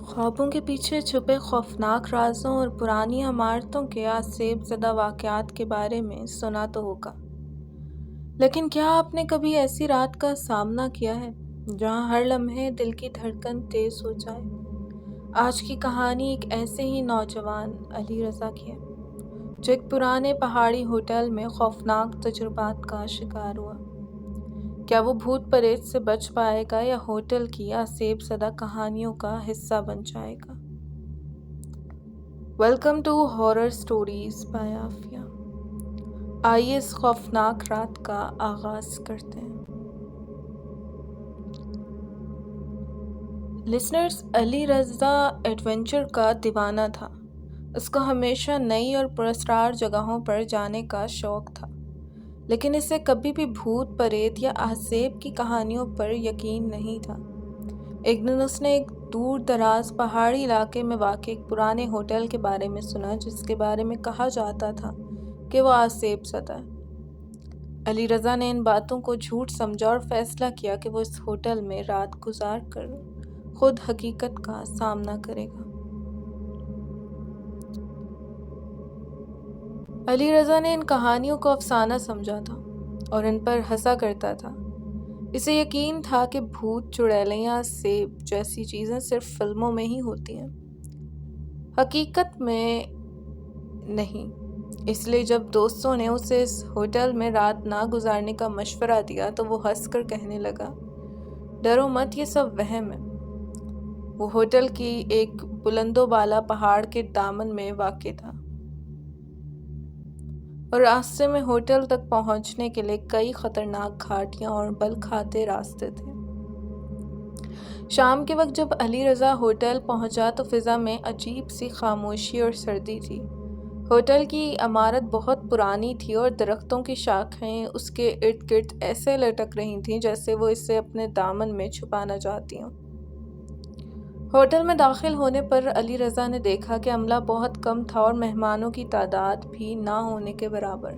ख्वाबों के पीछे छुपे खौफनाक राजों और पुरानी इमारतों के आसेब ज़दा वाक़यात के बारे में सुना तो होगा, लेकिन क्या आपने कभी ऐसी रात का सामना किया है जहां हर लम्हे दिल की धड़कन तेज़ हो जाए? आज की कहानी एक ऐसे ही नौजवान अली रज़ा की है जो एक पुराने पहाड़ी होटल में खौफनाक तजुर्बात का शिकार हुआ। क्या वो भूत प्रेत से बच पाएगा या होटल की आसेब ज़दा कहानियों का हिस्सा बन जाएगा? Welcome to horror stories by Aafia. आइए इस खौफनाक रात का आगाज करते हैं। लिसनर्स, अली रज़ा एडवेंचर का दीवाना था। उसको हमेशा नई और पुरस्कार जगहों पर जाने का शौक था, लेकिन इसे कभी भी भूत प्रेत या आसेब की कहानियों पर यकीन नहीं था। एक दिन उसने एक दूर दराज पहाड़ी इलाके में वाक़ एक पुराने होटल के बारे में सुना जिसके बारे में कहा जाता था कि वो आसेब ज़दा है। अली रज़ा ने इन बातों को झूठ समझा और फैसला किया कि वो इस होटल में रात गुजार कर खुद हकीकत का सामना करेगा। अली रज़ा ने इन कहानियों को अफसाना समझा था और इन पर हंसा करता था। इसे यकीन था कि भूत, चुड़ैलें या सेब जैसी चीज़ें सिर्फ फिल्मों में ही होती हैं, हकीकत में नहीं। इसलिए जब दोस्तों ने उसे इस होटल में रात ना गुजारने का मशवरा दिया तो वो हंसकर कहने लगा, डरो मत, ये सब वहम है। वो होटल की एक बुलंदोबाला पहाड़ के दामन में वाक़ था और रास्ते में होटल तक पहुंचने के लिए कई खतरनाक घाटियां और बल खाते रास्ते थे। शाम के वक्त जब अली रज़ा होटल पहुंचा तो फिज़ा में अजीब सी खामोशी और सर्दी थी। होटल की इमारत बहुत पुरानी थी और दरख्तों की शाखें उसके इर्द गिर्द ऐसे लटक रही थीं जैसे वो इसे अपने दामन में छुपाना चाहती हों। होटल में दाखिल होने पर अली रज़ा ने देखा कि अमला बहुत कम था और मेहमानों की तादाद भी ना होने के बराबर।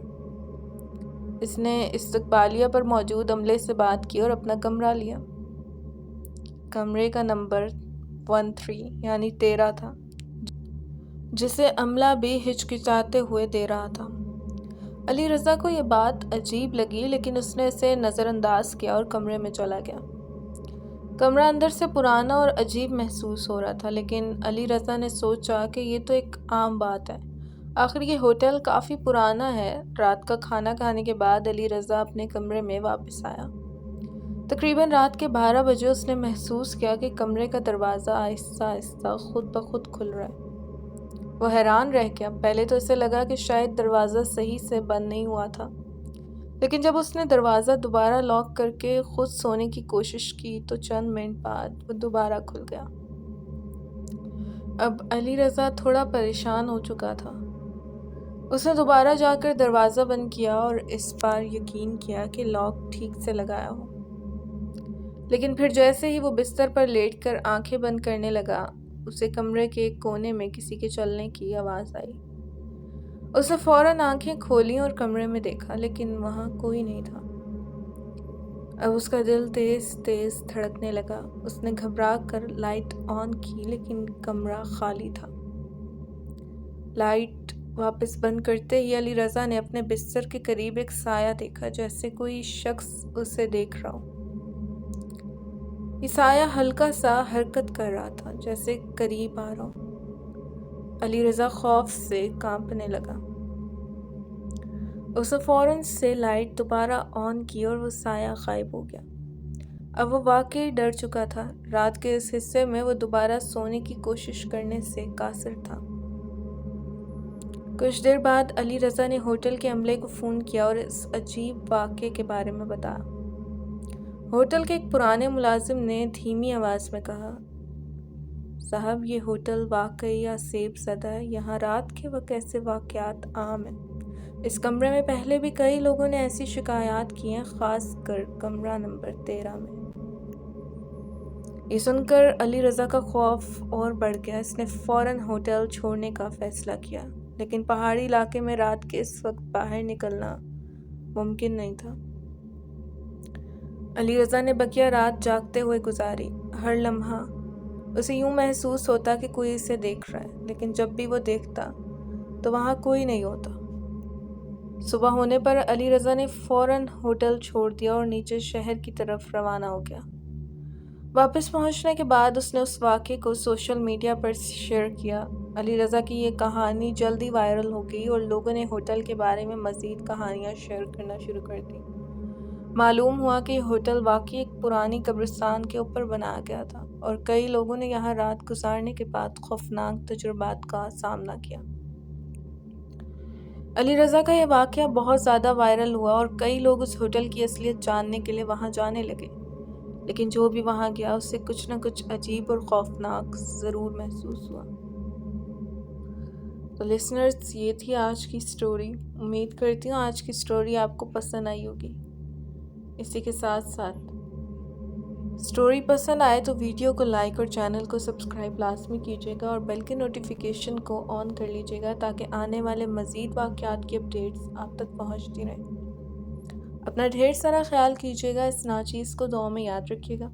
इसने इस्तकबालिया पर मौजूद अमले से बात की और अपना कमरा लिया। कमरे का नंबर 13 यानी 13 था, जिसे अमला भी हिचकिचाते हुए दे रहा था। अली रज़ा को यह बात अजीब लगी, लेकिन उसने इसे नज़रअंदाज किया और कमरे में चला गया। कमरा अंदर से पुराना और अजीब महसूस हो रहा था, लेकिन अली रज़ा ने सोचा कि ये तो एक आम बात है, आखिर ये होटल काफ़ी पुराना है। रात का खाना खाने के बाद अली रज़ा अपने कमरे में वापस आया। तकरीबन रात के 12 बजे उसने महसूस किया कि कमरे का दरवाज़ा आहिस्ता आहिस्ता खुद ब खुद खुल रहा है। वो हैरान रह गया। पहले तो इसे लगा कि शायद दरवाज़ा सही से बंद नहीं हुआ था, लेकिन जब उसने दरवाज़ा दोबारा लॉक करके खुद सोने की कोशिश की तो चंद मिनट बाद वो दोबारा खुल गया। अब अली रज़ा थोड़ा परेशान हो चुका था। उसने दोबारा जाकर दरवाज़ा बंद किया और इस बार यकीन किया कि लॉक ठीक से लगाया हो, लेकिन फिर जैसे ही वो बिस्तर पर लेटकर आंखें बंद करने लगा, उसे कमरे के एक कोने में किसी के चलने की आवाज़ आई। उसने फौरन आंखें खोली और कमरे में देखा, लेकिन वहाँ कोई नहीं था। अब उसका दिल तेज़ तेज़ धड़कने लगा। उसने घबरा कर लाइट ऑन की, लेकिन कमरा खाली था। लाइट वापस बंद करते ही अली रज़ा ने अपने बिस्तर के करीब एक साया देखा, जैसे कोई शख्स उसे देख रहा हो। ये साया हल्का सा हरकत कर रहा था, जैसे करीब आ रहा हो। अली रज़ा खौफ से कांपने लगा। उसने फौरन से लाइट दोबारा ऑन की और वो साया गायब हो गया। अब वो वाकई डर चुका था। रात के इस हिस्से में वो दोबारा सोने की कोशिश करने से कासिर था। कुछ देर बाद अली रज़ा ने होटल के अमले को फ़ोन किया और इस अजीब वाक़े के बारे में बताया। होटल के एक पुराने मुलाजिम ने धीमी आवाज़ में कहा, साहब, ये होटल वाकई आसेब ज़दा है। यहाँ रात के वक्त ऐसे वाक़यात आम हैं। इस कमरे में पहले भी कई लोगों ने ऐसी शिकायत की हैं, ख़ास कर कमरा नंबर 13 में। ये सुनकर अली रज़ा का खौफ और बढ़ गया। इसने फ़ौरन होटल छोड़ने का फ़ैसला किया, लेकिन पहाड़ी इलाके में रात के इस वक्त बाहर निकलना ممکن نہیں تھا۔ علی رضا نے بقیہ رات جاگتے ہوئے گزاری۔ ہر لمحہ اسے یوں محسوس ہوتا کہ کوئی اسے دیکھ رہا ہے، لیکن جب بھی وہ دیکھتا تو وہاں کوئی نہیں ہوتا۔ صبح ہونے پر علی رضا نے فوراً ہوٹل چھوڑ دیا اور نیچے شہر کی طرف روانہ ہو گیا۔ واپس پہنچنے کے بعد اس نے اس واقعے کو سوشل میڈیا پر شیئر کیا۔ علی رضا کی یہ کہانی جلدی وائرل ہو گئی اور لوگوں نے ہوٹل کے بارے میں مزید کہانیاں شیئر کرنا شروع کر دی۔ معلوم ہوا کہ یہ ہوٹل واقعی ایک پرانی قبرستان کے اوپر بنایا گیا تھا اور کئی لوگوں نے یہاں رات گزارنے کے بعد خوفناک تجربات کا سامنا کیا۔ علی رضا کا یہ واقعہ بہت زیادہ وائرل ہوا اور کئی لوگ اس ہوٹل کی اصلیت جاننے کے لیے وہاں جانے لگے، لیکن جو بھی وہاں گیا اسے کچھ نہ کچھ عجیب اور خوفناک ضرور محسوس ہوا۔ تو لسنرز، یہ تھی آج کی سٹوری۔ امید کرتی ہوں آج کی سٹوری آپ کو پسند آئی ہوگی۔ اسی کے ساتھ ساتھ سٹوری پسند آئے تو ویڈیو کو لائک اور چینل کو سبسکرائب لازمی کیجیے گا اور بیل کی نوٹیفیکیشن کو آن کر لیجیے گا تاکہ آنے والے مزید واقعات کی اپڈیٹس آپ تک پہنچتی رہیں۔ اپنا ڈھیر سارا خیال کیجیے گا، اس ناچیز کو دعاؤں میں یاد رکھیے گا۔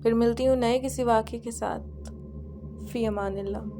پھر ملتی ہوں نئے کسی واقعے کے ساتھ۔ فی امان اللہ۔